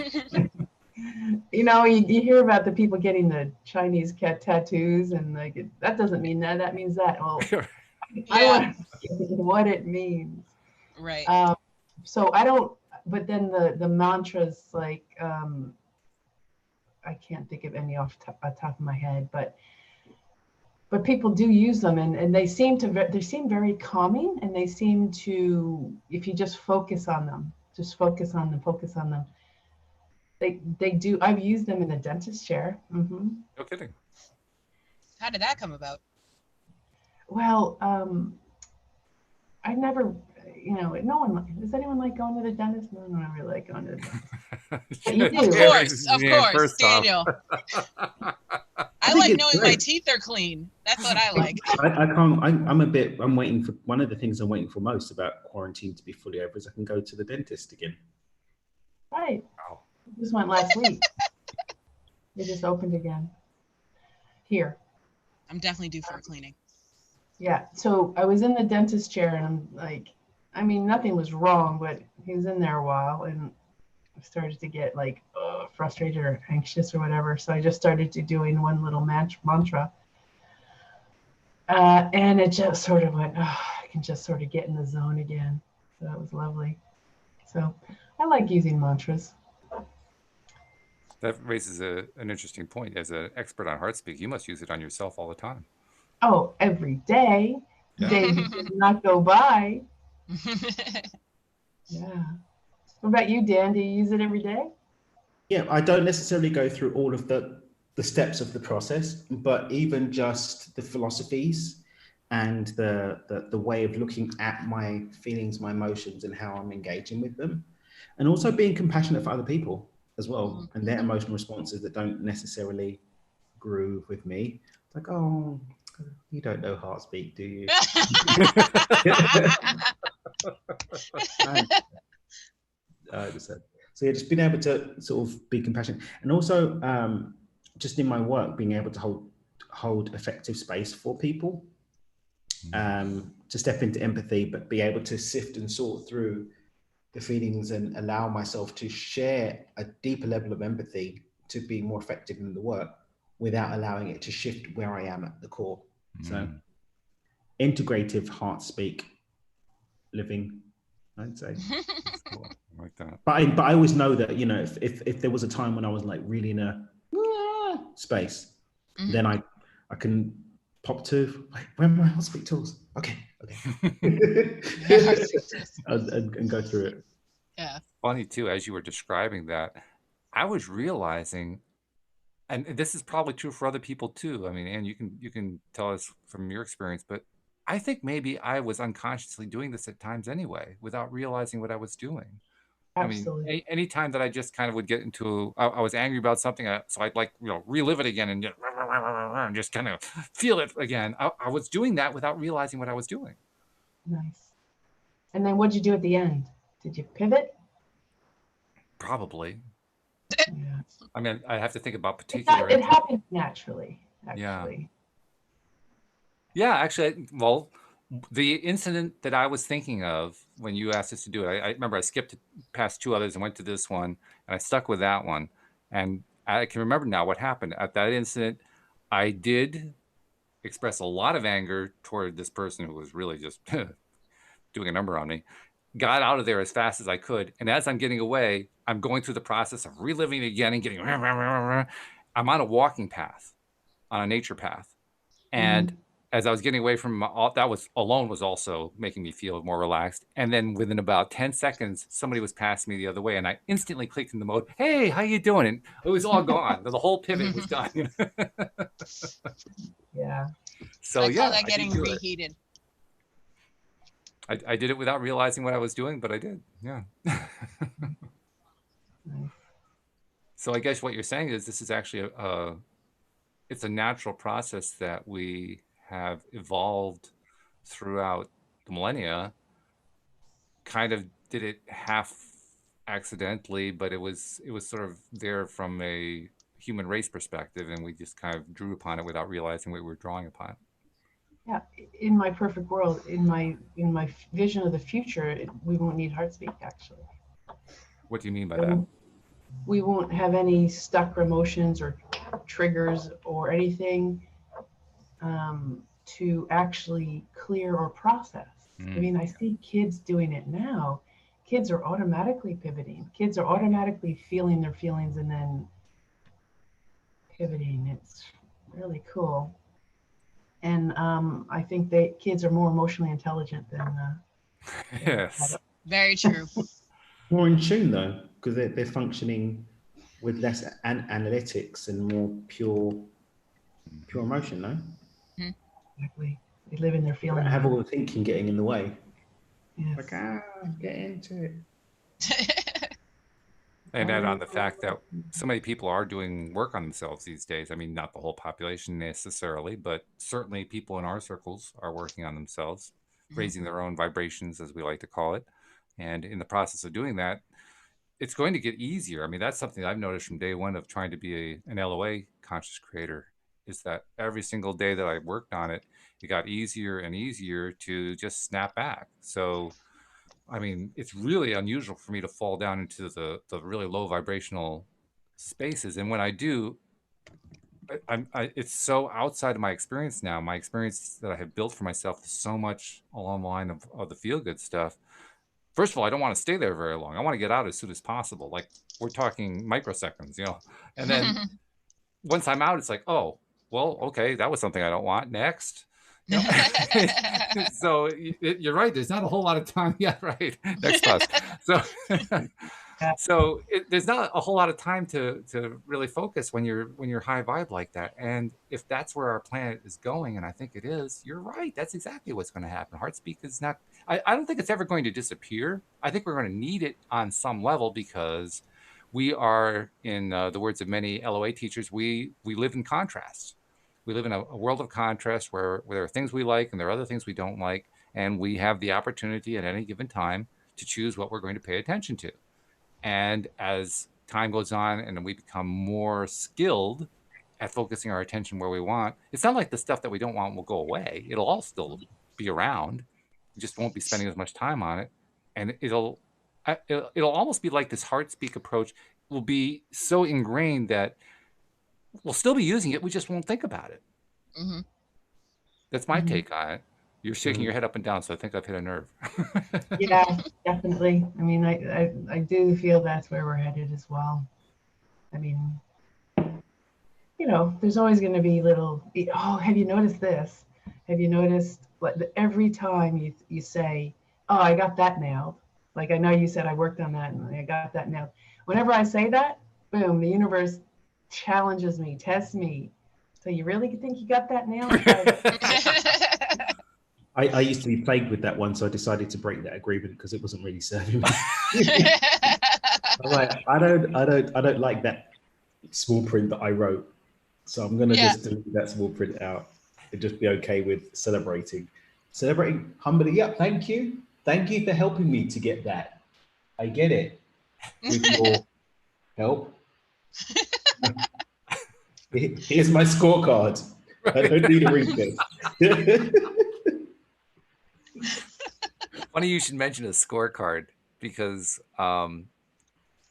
You hear about the people getting the Chinese cat tattoos, and like that doesn't mean that. That means that. Well, I want to see what it means. Right. So I don't. But then the mantras, like I can't think of any off the top of my head, but people do use them, and they seem very calming, and they seem to, if you just focus on them, they do. I've used them in the dentist chair. No kidding. How did that come about? Well, I never, no one, does anyone like going to the dentist? No, I don't really like going to the dentist. You do. Of course, Daniel. I like knowing my teeth are clean. That's what I like. I'm waiting for, one of the things I'm waiting for most about quarantine to be fully over is I can go to the dentist again. Right. Wow. It just went last week. It just opened again. Here. I'm definitely due for a cleaning. Yeah. So I was in the dentist chair and I'm like, I mean, nothing was wrong, but he was in there a while and I started to get like frustrated or anxious or whatever. So I just started to doing one little mantra. And it just sort of went, I can just sort of get in the zone again. So that was lovely. So I like using mantras. That raises an interesting point. As an expert on Heartspeak, you must use it on yourself all the time. Oh, every day. Yeah. Day does not go by. Yeah. What about you, Dan? Do you use it every day? Yeah, I don't necessarily go through all of the steps of the process, but even just the philosophies and the way of looking at my feelings, my emotions, and how I'm engaging with them, and also being compassionate for other people as well, and their emotional responses that don't necessarily groove with me. It's like, oh, you don't know Heartspeak, do you? So yeah, just being able to sort of be compassionate, and also just in my work, being able to hold effective space for people, to step into empathy, but be able to sift and sort through the feelings and allow myself to share a deeper level of empathy to be more effective in the work without allowing it to shift where I am at the core. So integrative Heartspeak living, I'd say. Cool. I like that. But I always know that, you know, if there was a time when I was like really in a space, then I can pop to, like, where are my Heartspeak tools? Okay. and go through it. Yeah. Funny too, as you were describing that, I was realizing, and this is probably true for other people too. I mean, Anne, you can tell us from your experience, but I think maybe I was unconsciously doing this at times anyway, without realizing what I was doing. Absolutely. I mean, any time that I just kind of would get into, I was angry about something, so I'd like, relive it again and just kind of feel it again. I was doing that without realizing what I was doing. Nice. And then what'd you do at the end? Did you pivot? Probably. Yeah. I mean, I have to think about particular. It happens naturally, actually. Yeah, actually, well, the incident that I was thinking of when you asked us to do it, I remember I skipped past two others and went to this one, and I stuck with that one. And I can remember now what happened. At that incident, I did express a lot of anger toward this person who was really just doing a number on me. Got out of there as fast as I could. And as I'm getting away, I'm going through the process of reliving it again and getting, I'm on a walking path, on a nature path. And as I was getting away from that was also making me feel more relaxed. And then within about 10 seconds, somebody was passing me the other way, and I instantly clicked in the mode, "Hey, how you doing?" And it was all gone. The whole pivot was done. Yeah. So I call that getting reheated. I did it without realizing what I was doing, but I did. Yeah. So I guess what you're saying is this is actually it's a natural process that we have evolved throughout the millennia. Kind of did it half accidentally, but it was sort of there from a human race perspective, and we just kind of drew upon it without realizing what we were drawing upon. Yeah, in my perfect world, in my vision of the future, we won't need Heartspeak, actually. What do you mean by that? We won't have any stuck emotions or triggers or anything to actually clear or process. I mean, I see kids doing it now. Kids are automatically pivoting. Kids are automatically feeling their feelings and then pivoting. It's really cool. And I think kids are more emotionally intelligent than yes. Very true. More in tune though, because they're functioning with less analytics and more pure emotion, no? Exactly. They live in their feelings. Have all the thinking getting in the way. Yes. Like, get into it. And add on the fact that so many people are doing work on themselves these days. I mean, not the whole population necessarily, but certainly people in our circles are working on themselves, raising their own vibrations, as we like to call it. And in the process of doing that, it's going to get easier. I mean, that's something I've noticed from day one of trying to be an LOA conscious creator, is that every single day that I worked on it, it got easier and easier to just snap back. So, I mean, it's really unusual for me to fall down into the really low vibrational spaces. And when I do, it's so outside of my experience now. My experience that I have built for myself is so much along the line of the feel good stuff. First of all, I don't want to stay there very long. I want to get out as soon as possible. Like, we're talking microseconds, you know. And then once I'm out, it's like, oh, well, okay, that was something I don't want. Next. You know? So you're right. There's not a whole lot of time. Yeah, right. Next pause. So there's not a whole lot of time to really focus when you're high vibe like that. And if that's where our planet is going, and I think it is, you're right. That's exactly what's going to happen. Heartspeak is not. I don't think it's ever going to disappear. I think we're going to need it on some level, because we are, in the words of many LOA teachers, we live in contrast. We live in a world of contrast where there are things we like and there are other things we don't like, and we have the opportunity at any given time to choose what we're going to pay attention to. And as time goes on and we become more skilled at focusing our attention where we want, it's not like the stuff that we don't want will go away. It'll all still be around. We just won't be spending as much time on it. And it'll almost be like this Heartspeak approach will be so ingrained that we'll still be using it. We just won't think about it. Mm-hmm. That's my take on it. You're shaking your head up and down, so I think I've hit a nerve. Yeah, definitely. I mean, I do feel that's where we're headed as well. I mean, you know, there's always going to be little, oh, have you noticed this? Have you noticed what every time you say, oh, I got that nailed. Like, I know you said I worked on that and I got that nailed. Whenever I say that, boom, the universe challenges me, tests me. So you really think you got that nailed? I used to be plagued with that one, so I decided to break that agreement because it wasn't really serving me. I'm like, I don't like that small print that I wrote, so I'm gonna just delete that small print out and just be okay with celebrating humbly. Yeah, thank you for helping me to get that. I get it with your help. Here's my scorecard. I don't need a retest. Funny you should mention a scorecard, because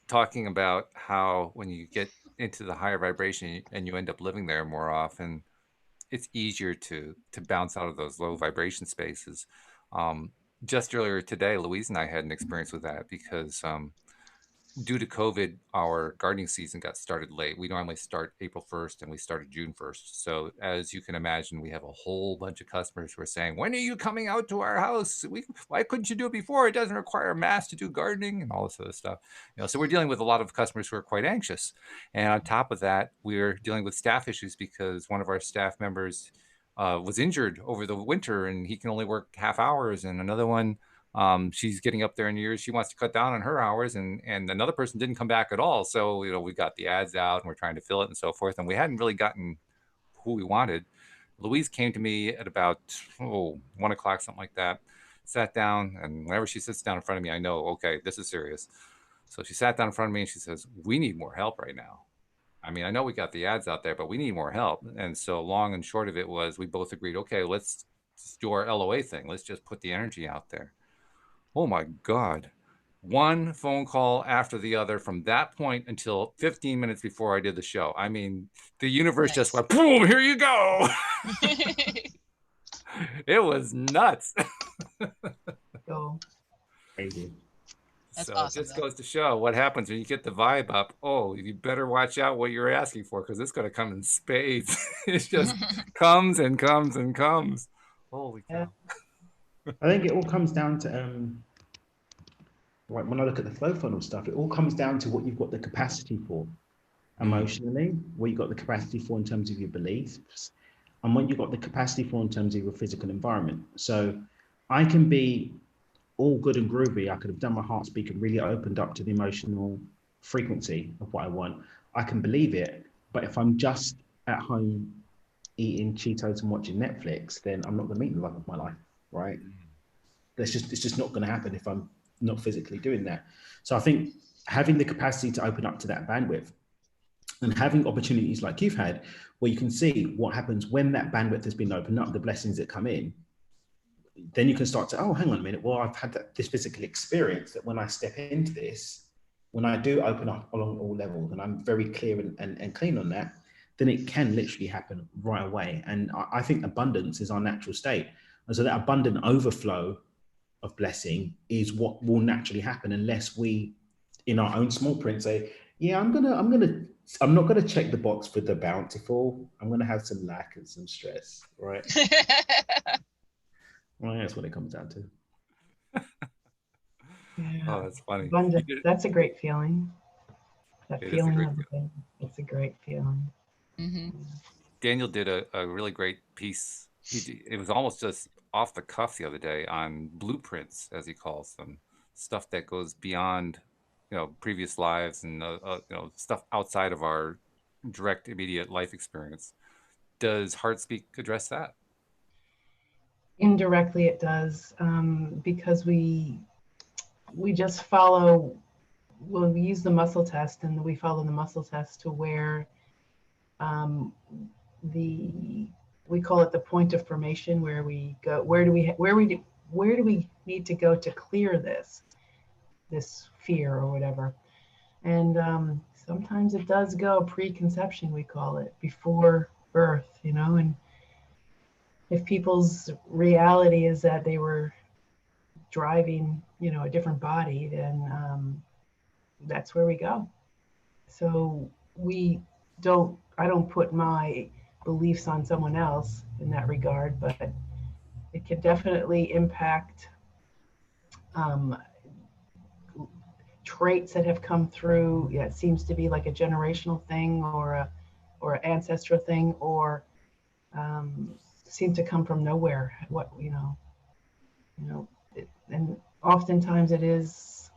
talking about how when you get into the higher vibration and you end up living there more often, it's easier to bounce out of those low vibration spaces. Just earlier today, Louise and I had an experience with that, because due to COVID, our gardening season got started late. We normally start April 1st and we started June 1st. So as you can imagine, we have a whole bunch of customers who are saying, when are you coming out to our house? Why couldn't you do it before? It doesn't require a mask to do gardening and all this other stuff. You know, so we're dealing with a lot of customers who are quite anxious. And on top of that, we're dealing with staff issues, because one of our staff members was injured over the winter and he can only work half hours. And another one, she's getting up there in years. She wants to cut down on her hours, and another person didn't come back at all. So, you know, we got the ads out and we're trying to fill it and so forth. And we hadn't really gotten who we wanted. Louise came to me at about 1 o'clock, something like that, sat down, and whenever she sits down in front of me, I know, okay, this is serious. So she sat down in front of me and she says, we need more help right now. I mean, I know we got the ads out there, but we need more help. And so long and short of it was, we both agreed, okay, let's do our LOA thing. Let's just put the energy out there. Oh my God. One phone call after the other from that point until 15 minutes before I did the show. I mean, the universe just went, boom, here you go. It was nuts. Go. That's so awesome, it just goes to show what happens when you get the vibe up. Oh, you better watch out what you're asking for, because it's going to come in spades. It just comes and comes and comes. Holy cow. I think it all comes down to like when I look at the flow funnel stuff, it all comes down to what you've got the capacity for emotionally, what you've got the capacity for in terms of your beliefs, and what you've got the capacity for in terms of your physical environment. So I can be all good and groovy. I could have done my Heartspeak and really opened up to the emotional frequency of what I want. I can believe it, but if I'm just at home eating Cheetos and watching Netflix, then I'm not going to meet the love of my life, right? It's just not going to happen if I'm not physically doing that. So I think having the capacity to open up to that bandwidth and having opportunities like you've had, where you can see what happens when that bandwidth has been opened up, the blessings that come in, then you can start to, oh, hang on a minute. Well, I've had this physical experience that when I step into this, when I do open up along all levels and I'm very clear and clean on that, then it can literally happen right away. And I think abundance is our natural state. And so that abundant overflow of blessing is what will naturally happen unless we, in our own small print, say, yeah, I'm not gonna check the box for the bountiful. I'm gonna have some lack and some stress, right? Well, that's what it comes down to. Yeah. Oh, that's funny. Abundance, that's a great feeling. That It is a feeling great of abundance, it's a great feeling. Mm-hmm. Daniel did a really great piece. It was almost just off the cuff the other day on blueprints, as he calls them, stuff that goes beyond, previous lives and stuff outside of our direct, immediate life experience. Does Heartspeak address that? Indirectly, it does, because we just follow. Well, we use the muscle test, and we follow the muscle test to where we call it the point of formation, where we go. Where do we need to go to clear this fear or whatever? And sometimes it does go preconception, we call it, before birth, and if people's reality is that they were driving, a different body, then that's where we go. So I don't put my beliefs on someone else in that regard, but it can definitely impact traits that have come through. Yeah, it seems to be like a generational thing or an ancestral thing, or seem to come from nowhere. And oftentimes it is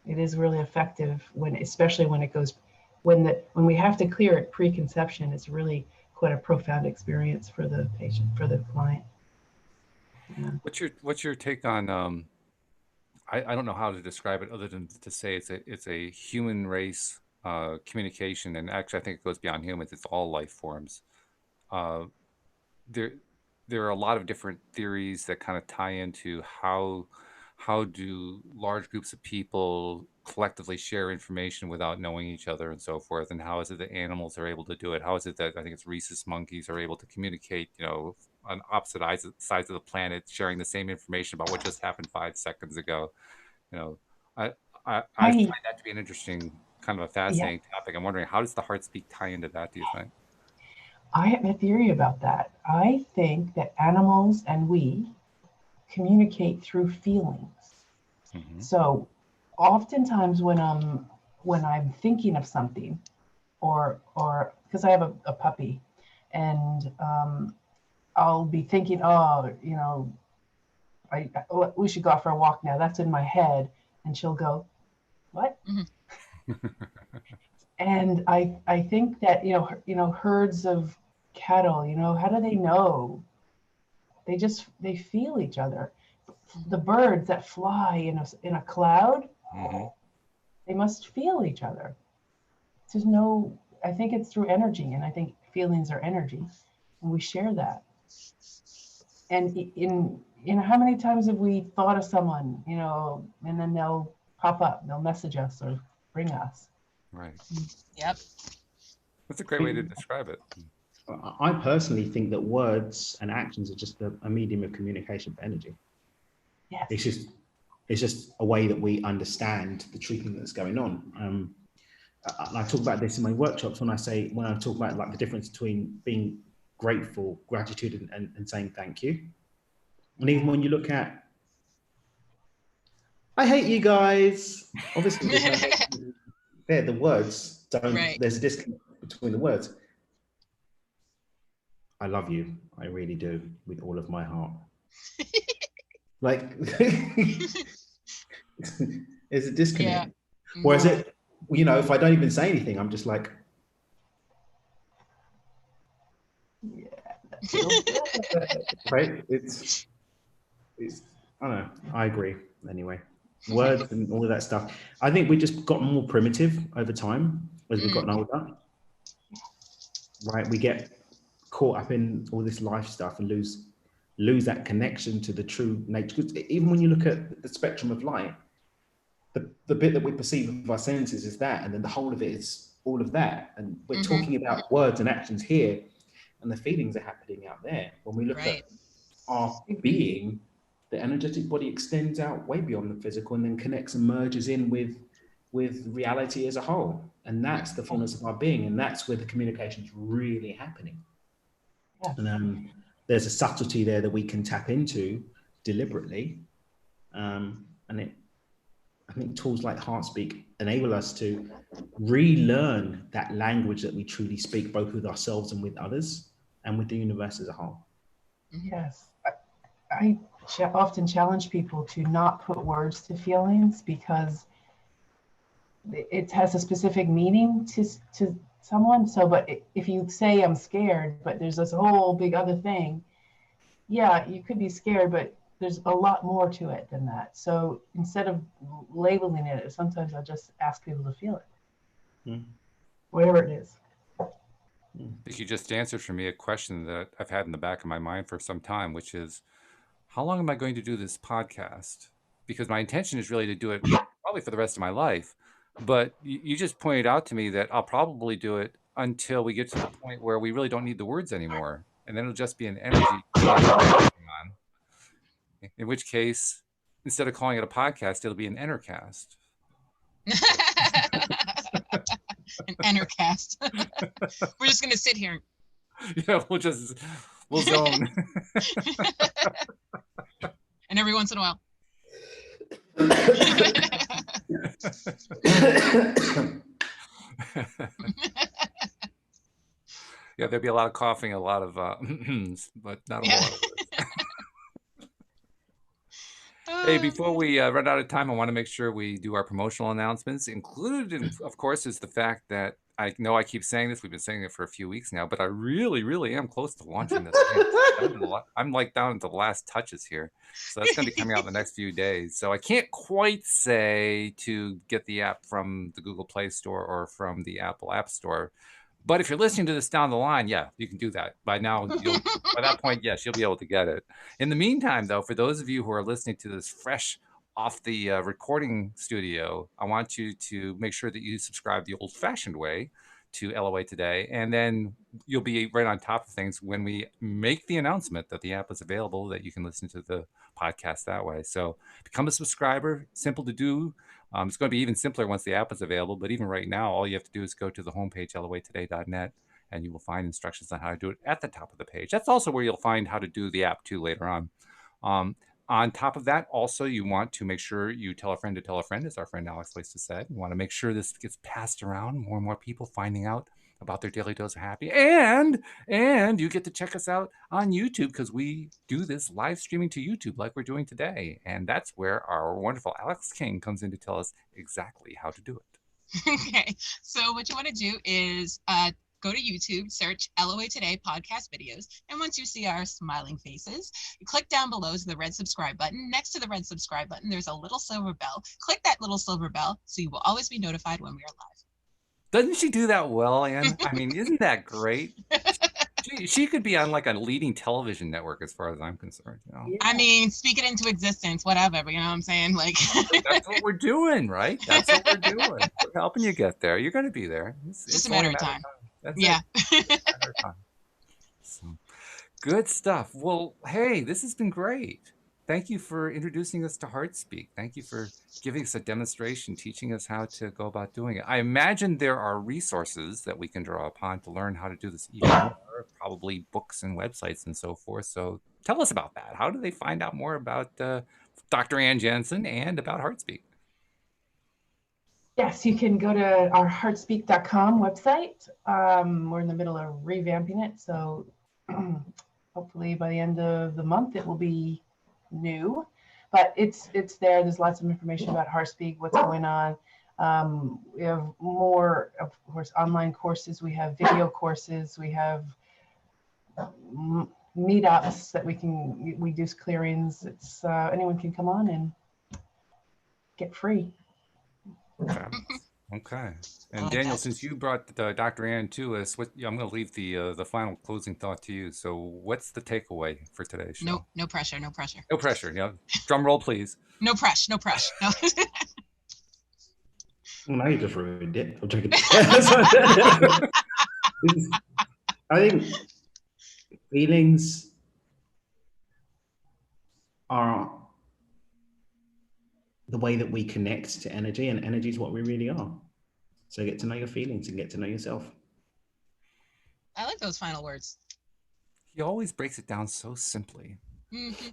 really effective especially when it goes, when we have to clear it preconception. It's really quite a profound experience for the patient, for the client. Yeah. What's your take on? I don't know how to describe it other than to say it's a human race communication, and actually I think it goes beyond humans. It's all life forms. There are a lot of different theories that kind of tie into how do large groups of people collectively share information without knowing each other and so forth, and how is it that animals are able to do it? How is it that I think it's rhesus monkeys are able to communicate, on opposite sides of the planet, sharing the same information about what just happened 5 seconds ago? I find that to be an interesting, kind of a fascinating topic. I'm wondering, how does the Heartspeak tie into that, do you think? I have a theory about that. I think that animals and we communicate through feelings. Mm-hmm. So oftentimes when I'm thinking of something, or because I have a puppy, and I'll be thinking, we should go out for a walk now. That's in my head, and she'll go, what? Mm-hmm. And I think that herds of cattle, how do they know? They feel each other. The birds that fly in a cloud, mm-hmm. They must feel each other. I think it's through energy, and I think feelings are energy, and we share that. And how many times have we thought of someone, and then they'll pop up, they'll message us or ring us. Right. Yep. That's a great way to describe it. I personally think that words and actions are just a medium of communication for energy. Yes. It's just a way that we understand the treatment that's going on. I talk about this in my workshops when I talk about like the difference between being grateful, gratitude, and saying thank you. And even when you look at, I hate you guys. Obviously, the words don't. Right. There's a disconnect between the words. I love you. I really do, with all of my heart. Like, there's a disconnect. Yeah. Whereas if I don't even say anything, I'm just like, yeah, right? It's I don't know. I agree. Anyway. words and all of that stuff. I think we just got more primitive over time as we've gotten older. Right, we get caught up in all this life stuff and lose that connection to the true nature. Because even when you look at the spectrum of light, the bit that we perceive of our senses is that, and then the whole of it is all of that. And we're talking about words and actions here, and the feelings are happening out there. When we look at our being, the energetic body extends out way beyond the physical and then connects and merges in with reality as a whole. And that's the fullness of our being, and that's where the communication is really happening. And there's a subtlety there that we can tap into deliberately, I think tools like Heartspeak enable us to relearn that language that we truly speak, both with ourselves and with others, and with the universe as a whole. Yes, I often challenge people to not put words to feelings, because it has a specific meaning to someone. So, but if you say I'm scared, but there's this whole big other thing, yeah, you could be scared, but there's a lot more to it than that. So instead of labeling it, sometimes I just ask people to feel it, whatever it is. I think you just answered for me a question that I've had in the back of my mind for some time, which is, how long am I going to do this podcast? Because my intention is really to do it probably for the rest of my life. But you just pointed out to me that I'll probably do it until we get to the point where we really don't need the words anymore. And then it'll just be an energy on. In which case, instead of calling it a podcast, it'll be an entercast. An entercast. We're just gonna sit here. Yeah, we'll zone. And every once in a while. Yeah, there'd be a lot of coughing, a lot of but not a whole lot of words. Hey, before we run out of time, I want to make sure we do our promotional announcements. Included, in, of course, is the fact that I know I keep saying this. We've been saying it for a few weeks now, but I really, really am close to launching this. I'm like down to the last touches here. So that's going to be coming out in the next few days. So I can't quite say to get the app from the Google Play Store or from the Apple App Store. But if you're listening to this down the line, yeah, you can do that. By now, by that point, yes, you'll be able to get it. In the meantime, though, for those of you who are listening to this fresh off the recording studio, I want you to make sure that you subscribe the old-fashioned way to LOA Today, and then you'll be right on top of things when we make the announcement that the app is available, that you can listen to the podcast that way. So become a subscriber, simple to do. It's going to be even simpler once the app is available, but even right now, all you have to do is go to the homepage, loatoday.net, and you will find instructions on how to do it at the top of the page. That's also where you'll find how to do the app too later on. On top of that, also, you want to make sure you tell a friend to tell a friend, as our friend Alex likes to say. You want to make sure this gets passed around, more and more people finding out about their daily dose of happy. And you get to check us out on YouTube, because we do this live streaming to YouTube like we're doing today. And that's where our wonderful Alex King comes in to tell us exactly how to do it. Okay, so what you want to do is go to YouTube, search LOA Today podcast videos, and once you see our smiling faces, you click down below to the red subscribe button. Next to the red subscribe button, there's a little silver bell. Click that little silver bell so you will always be notified when we are live. Doesn't she do that well, Anne? I mean, isn't that great? She could be on like a leading television network as far as I'm concerned. You know? I mean, speak it into existence, whatever, but you know what I'm saying? Like that's what we're doing, right? That's what we're doing. We're helping you get there. You're going to be there. It's a matter of time. That's yeah. So, good stuff. Well, hey, this has been great. Thank you for introducing us to Heartspeak. Thank you for giving us a demonstration, teaching us how to go about doing it. I imagine there are resources that we can draw upon to learn how to do this even more, probably books and websites and so forth. So tell us about that. How do they find out more about Dr. Ann Jensen and about Heartspeak? Yes, you can go to our heartspeak.com website. We're in the middle of revamping it, so hopefully by the end of the month it will be new, but it's there. There's lots of information about Heartspeak, what's going on. We have more, of course, online courses. We have video courses. We have meetups that we do clearings. It's anyone can come on and get free. Okay. And like Daniel, that. since you brought Dr. Ann to us, I'm going to leave the final closing thought to you. So, what's the takeaway for today's show? No pressure. No pressure. No pressure. Yeah. Drum roll, please. No pressure. No pressure. No. Well, now you just ruined it. I'm joking. I think feelings are the way that we connect to energy, and energy is what we really are. So get to know your feelings and get to know yourself. I like those final words. He always breaks it down so simply. Mm-hmm.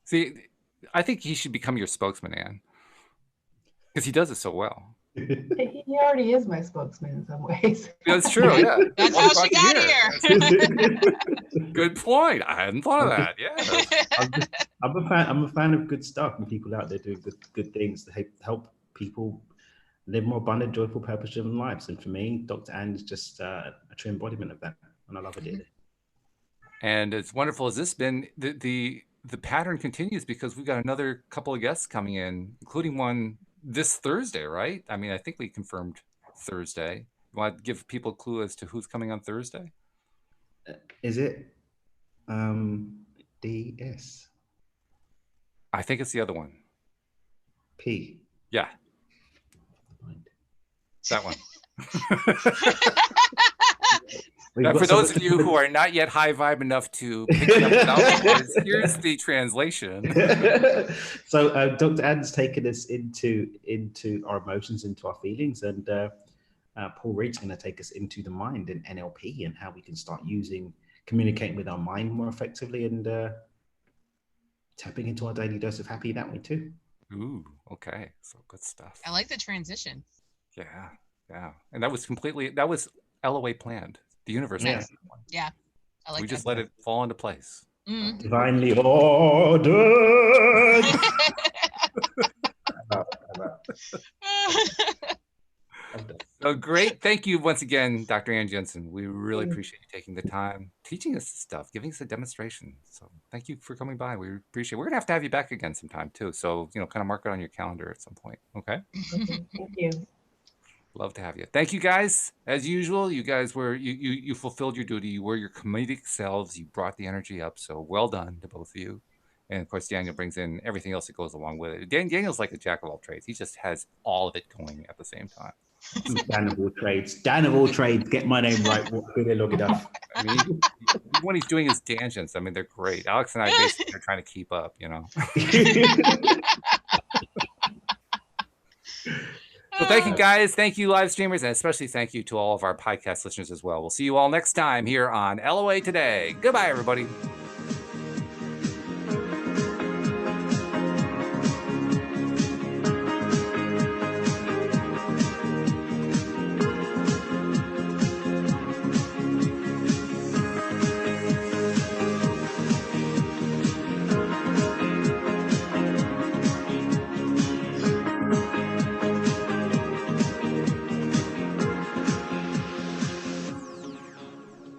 See, I think he should become your spokesman, Ann, because he does it so well. He already is my spokesman in some ways. That's true. Yeah, That's how she got here. Good point. I hadn't thought of that. Yeah. I'm a fan of good stuff and people out there doing good things to help people live more abundant, joyful, purpose-driven lives. And for me, Dr. Ann is just a true embodiment of that, and I love it dearly. And as wonderful as this has been, the pattern continues because we've got another couple of guests coming in, including one this Thursday, right? I mean, I think we confirmed Thursday. You want to give people a clue as to who's coming on Thursday? Is it DS? I think it's the other one. P. Yeah. That one. Now, for those of you who are not yet high vibe enough to pick it up without words, here's the translation. So Dr. Ann's taken us into our emotions, into our feelings, and Paul Reed's going to take us into the mind and NLP and how we can start communicating with our mind more effectively and tapping into our daily dose of happy that way too. Ooh, okay. So good stuff. I like the transition. Yeah. And that was LOA planned. The universe. Nice. Yeah. I like we that. just let it fall into place. Mm-hmm. Divinely ordered. So great. Thank you once again, Dr. Ann Jensen. We really appreciate you taking the time, teaching us this stuff, giving us a demonstration. So thank you for coming by. We appreciate it. We're going to have you back again sometime too. So, kind of mark it on your calendar at some point. Okay. Thank you. Love to have you. Thank you guys. As usual, you guys you fulfilled your duty. You were your comedic selves. You brought the energy up. So well done to both of you. And of course, Daniel brings in everything else that goes along with it. Daniel's like a jack of all trades. He just has all of it going at the same time. Dan of all trades. Dan of all trades. Get my name right. Look it up. I mean, when he's doing his tangents, I mean, they're great. Alex and I basically are trying to keep up, So thank you, guys. Thank you, live streamers, and especially thank you to all of our podcast listeners as well. We'll see you all next time here on LOA Today. Goodbye, everybody.